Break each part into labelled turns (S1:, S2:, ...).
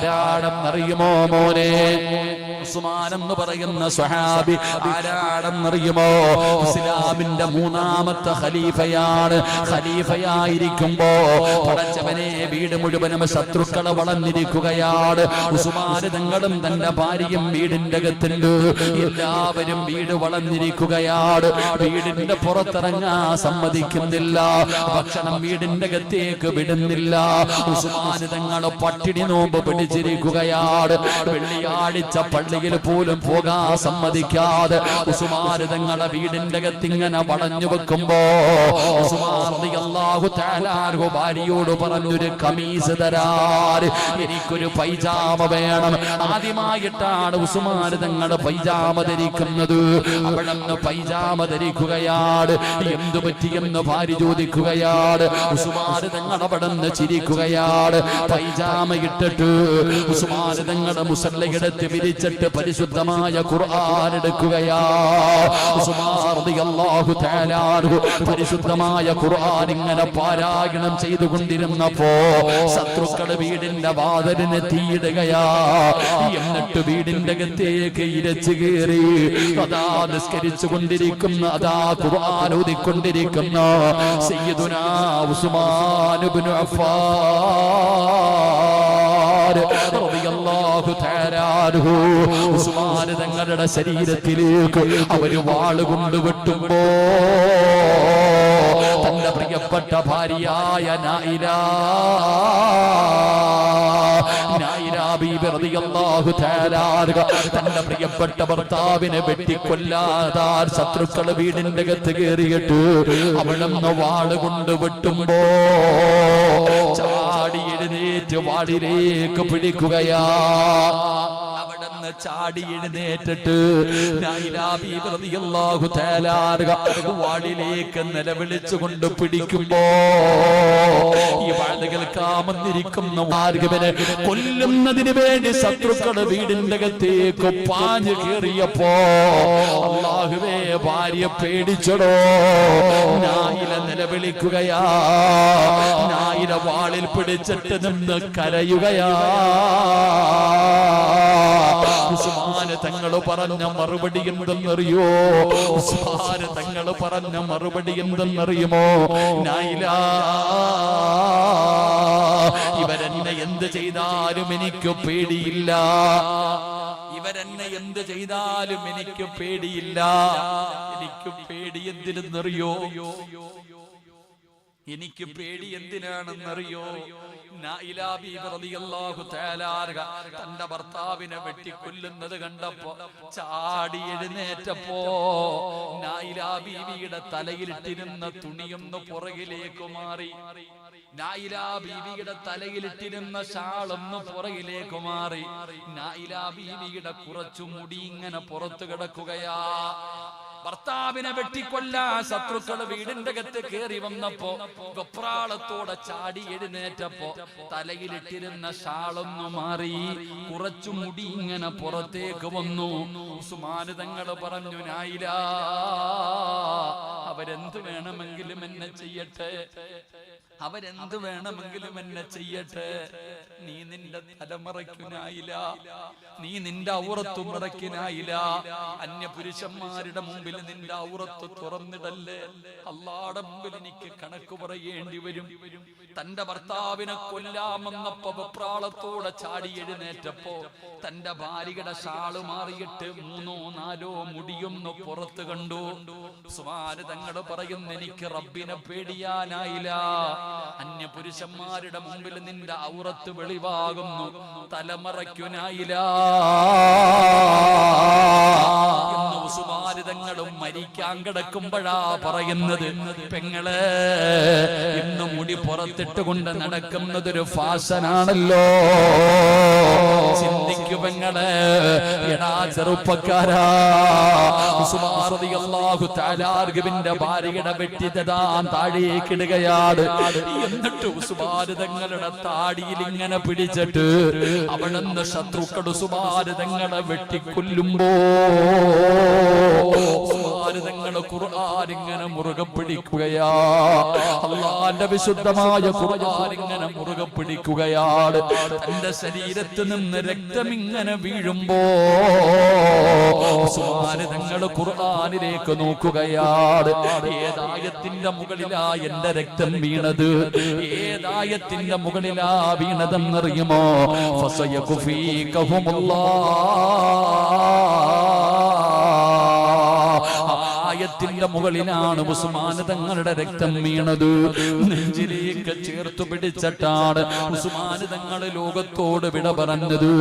S1: ആരാണെന്നറിയുമോ മോനെ? ഉസ്മാൻ എന്ന് പറയുന്ന സ്വഹാബി ആരാണെന്നറിയുമോ? ഇസ്ലാമിന്റെ മൂന്നാമത്തെ ഖലീഫയാണ്. ഖലീഫയായിരിക്കുമ്പോ പടച്ചവനെ വീട് മുഴുവനും ശത്രുക്കളെ വളർന്നിരിക്കുകയാണ്. ഉസ്മാൻ തങ്ങളും തന്റെ ഭാര്യയും വീടിന്റെ അകത്തുണ്ട്. എല്ലാവരും വീട് വളർന്നിരിക്കുകയാണ്. വീടിന്റെ പുറത്തിറങ്ങാൻ സമ്മതിക്കുന്നില്ല. ഭക്ഷണം വീടിന്റെ അകത്തേക്ക് വിടുന്നില്ല. ഉസ്മാൻ തങ്ങൾ പട്ടിണി നോമ്പ് പിടിച്ചിരിക്കുകയാണ്. വെള്ളിയാഴ്ച പള്ളിയിൽ പോലും പോകാൻ സമ്മതിക്കാതെ ഉസ്മാൻ തങ്ങളുടെ വീടിന്റെ അകത്തിങ്ങനെ വളഞ്ഞു വെക്കുമ്പോ ഉസ്മാൻ റളിയല്ലാഹു തആല അൻഹു ഭാര്യയോട് പറഞ്ഞൊരു കമീസ് തരാൻ, എനിക്കൊരു പൈജാമ വേണം. ആദ്യമായിട്ടാണ് ഉസ്മാൻ തങ്ങളുടെ പൈജാമ ധരിക്കുന്നത്. അവിടുന്ന് പൈജാമ ധരിക്കുകയാണ്. എന്തു പറ്റിയെന്ന് ഭാര്യ ചോദിക്കുകയാണ്. ഉസ്മാൻ തങ്ങൾ അവിടുന്ന് ചിരിക്കുകയാണ്. പൈജാമ ഇട്ടിട്ട് ഉസ്മാൻ തങ്ങളുടെ മുസല്ലയെടുത്ത് വിരിച്ചിട്ട് പരിശുദ്ധമായ ഖുർആൻ എടുക്കുകയാ. ഉസ്മാൻ റളിയല്ലാഹു തആല അൻഹു പരിശുദ്ധമായ ഖുർആൻ ഇങ്ങനെ പാരായണം ചെയ്തുകൊണ്ടിരുന്നപ്പോ ശത്രുക്കളുടെ വീടിന്റെ വാതിലിന് തീയിടുകയാ. എന്നിട്ട് വീടിന്റെ അകത്തേക്ക് ഇരച്ചു കയറി അതാ നിസ്കരിച്ചു കൊണ്ടിരിക്കുന്ന, അതാ ഖുർആൻ ഓതിക്കൊണ്ടിരിക്കുന്ന സയ്യിദുനാ ഉസ്മാൻ ഇബ്നു അഫ്ഫാൻ റളിയല്ലാഹു തആല അൻഹു ഉസ്മാൻ തങ്ങളുടെ ശരീരത്തിലേക്ക് അവര് വാളുകൊണ്ട് വെട്ടുമ്പോ തന്റെ പ്രിയപ്പെട്ട ഭാര്യയായ നായില ബീബി റളിയല്ലാഹു തആല അൻഹ തന്റെ പ്രിയപ്പെട്ട ഭർത്താവിനെ വെട്ടിക്കൊല്ലാതാൻ ശത്രുക്കൾ വീടിന്റെ അകത്ത് കയറിയിട്ട് അവിടുന്ന് വാളുകൊണ്ട് വെട്ടുമ്പോ ചാടി എഴുന്നേറ്റ് വാളിലേക്ക് പിടിക്കുകയാ. അവിടുന്ന് ചാടി എഴുന്നേറ്റിട്ട് വാളിലേക്ക് നിലവിളിച്ചുകൊണ്ട് പിടിക്കുമ്പോ ഈ വാളുകൾ കാമന്നിരിക്കുന്ന മാർഗവനെ കൊല്ലുന്നതിന് വേണ്ടി ശത്രുക്കൾ വീടിന്റെ അകത്തേക്ക് പാഞ്ഞു കയറിയപ്പോ അല്ലാഹുവേ ഭാര്യ പേടിച്ചടോ. നായില നിലവിളിക്കുകയാ. നായില വാളിൽ പിടിച്ചിട്ട് നിന്ന് കരയുകയാ. ഉസ്മാൻ തങ്ങൾ പറഞ്ഞ മറുപടി എന്തെന്നറിയോ? ഉസ്മാൻ തങ്ങൾ പറഞ്ഞ മറുപടി എന്തെന്നറിയുമോ? നായില, ഇവരെന്നെ എന്ത് ചെയ്താലും എനിക്ക് പേടിയില്ല. ഇവരെന്നെ എന്ത് ചെയ്താലും എനിക്ക് പേടിയില്ല. എനിക്ക് പേടി എന്തിനെന്നറിയോ? എനിക്ക് പേടി എന്തിനാണെന്നറിയോ? നായില ബീബി റളിയല്ലാഹു തആല അൻഹ തന്റെ ഭർത്താവിനെ വെട്ടിക്കൊല്ലുന്നത് കണ്ടപ്പോ ചാടി എഴുന്നേറ്റപ്പോ നായില ബീവിയുടെ തലയിലിട്ടിരുന്ന തുണിയൊന്ന് പുറകിലേക്ക് മാറി. നായില ബീവിയുടെ തലയിലിട്ടിരുന്ന ഷാളൊന്ന് പുറകിലേക്ക് മാറി. നായില ബീവിയുടെ കുറച്ചു മുടി ഇങ്ങനെ പുറത്തു കിടക്കുകയാ. ഭർത്താവിനെ വെട്ടിക്കൊല്ലാ ശത്രുക്കൾ വീടിന്റെ അകത്ത് കയറി വന്നപ്പോ വെപ്രാളത്തോടെ ചാടി എഴുന്നേറ്റപ്പോ തലയിലിട്ടിരുന്ന ഷാളൊന്നു മാറി, കുറച്ചു മുടി ഇങ്ങനെ പുറത്തേക്ക് വന്നു. ഉസ്മാൻ തങ്ങൾ പറഞ്ഞു, നായില, അവരെന്ത് വേണമെങ്കിലും എന്നെ ചെയ്യട്ടെ, അവരെന്ത് വേണമെങ്കിലും എന്നെ ചെയ്യട്ടെ. നീ നിന്റെ തലമറയ്ക്കുനായില്ല, നീ നിന്റെ ഔറത്ത് മറയ്ക്കുനായില്ല. അന്യ പുരുഷന്മാരുടെ മുമ്പിൽ നിന്റെ ഔറത്ത് തുറന്നിടല്ലേ. അല്ലാഹുവിന്റെ മുമ്പിൽ എനിക്ക് കണക്ക് പറയേണ്ടി വരും. തന്റെ ഭർത്താവിനെ കൊല്ലാമെന്നപ്പോ വെപ്രാളത്തോടെ ചാടി എഴുന്നേറ്റപ്പോ തന്റെ ഭാര്യയുടെ ഷാള് മാറിയിട്ട് 3 or 4 മുടിയൊന്ന് പുറത്ത് കണ്ടു. ഉസ്മാൻ തങ്ങൾ പറയുന്നു, എനിക്ക് റബ്ബിനെ പേടിയാനായില്ല. അന്യ പുരുഷന്മാരുടെ മുമ്പിൽ നിന്റെ ഔറത്ത് വെളിവാകുന്നു, തലമറയ്ക്കുനായില്ല എന്ന് ഉസ്മാൻ തങ്ങളും മരിക്കാൻ കിടക്കുമ്പോഴാ പറയുന്നത്. പെങ്ങളെ, ഇന്ന് മുടി പുറത്തിട്ട് കൊണ്ട് നടക്കുന്നതൊരു ഫാഷനാണല്ലോ. ചിന്തിക്കു പെങ്ങളെ. എടാ ചെറുപ്പക്കാരാ, ഉസ്മാൻ റളിയല്ലാഹു തആല അൻഹുവിന്റെ ഭാര്യയുടെ വെട്ടിത്തതാൻ താഴേക്കിടുകയാണ്. എന്നിട്ട് ഉസ്മാൻ തങ്ങളുടെ താടിയിൽ ഇങ്ങനെ പിടിച്ചിട്ട് അവിടുന്ന് ശത്രുക്കൾ ഉസ്മാൻ തങ്ങളെ വെട്ടിക്കൊല്ലുമ്പോ ഉസ്മാൻ തങ്ങൾ ഖുർആൻ ഇങ്ങനെ മുറുകെ പിടിക്കുകയാ. അല്ലാഹുവിന്റെ വിശുദ്ധമായ ഖുർആൻ ഇങ്ങനെ മുറുകെ പിടിക്കുകയാണ്. തന്റെ ശരീരത്തിൽ നിന്ന് രക്തം ഇങ്ങനെ വീഴുമ്പോ ഉസ്മാൻ തങ്ങൾ ഖുർആനിലേക്ക് നോക്കുകയാണ്. ഏതായത്തിന്റെ മുകളിലാ എന്റെ രക്തം വീണത്? ഏതായത്തിന്റെ മുകളിലാ വീണതെന്നറിയുമോ? ആയത്തിന്റെ മുകളിലാണ് ഉസ്മാൻ തങ്ങളുടെ രക്തം വീണത്. നെഞ്ചിലേക്ക് ചേർത്തു പിടിച്ചിട്ടാണ് ഉസ്മാൻ തങ്ങൾ ലോകത്തോട് വിട പറഞ്ഞത്.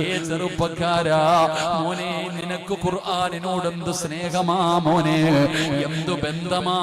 S1: ഏ ചെറുപ്പക്കാരാ, മോനെ നിനക്ക് ഖുർആനിനോട് എന്ത് സ്നേഹമാ മോനെ, എന്തു ബന്ധമാ